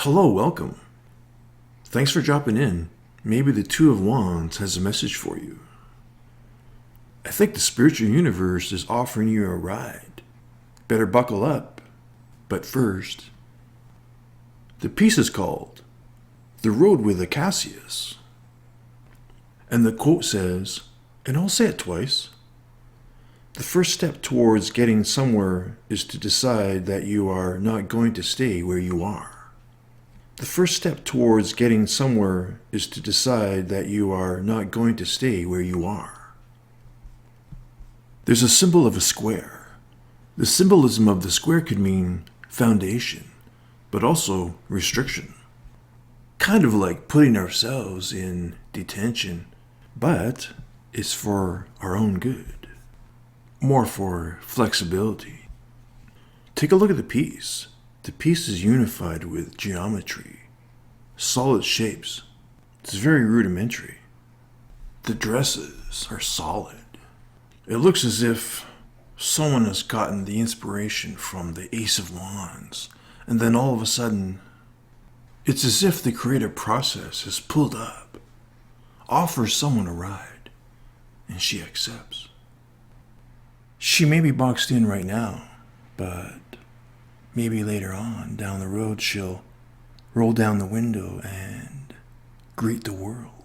Hello, welcome. Thanks for dropping in. Maybe the Two of Wands has a message for you. I think the spiritual universe is offering you a ride. Better buckle up. But first, the piece is called The Road with Acacius. And the quote says, and I'll say it twice, the first step towards getting somewhere is to decide that you are not going to stay where you are. The first step towards getting somewhere is to decide that you are not going to stay where you are. There's a symbol of a square. The symbolism of the square could mean foundation, but also restriction. Kind of like putting ourselves in detention, but it's for our own good. More for flexibility. Take a look at the piece. The piece is unified with geometry, solid shapes. It's very rudimentary. The dresses are solid. It looks as if someone has gotten the inspiration from the Ace of Wands, and then all of a sudden, it's as if the creative process is pulled up, offers someone a ride, and she accepts. She may be boxed in right now, but maybe later on, down the road, she'll roll down the window and greet the world.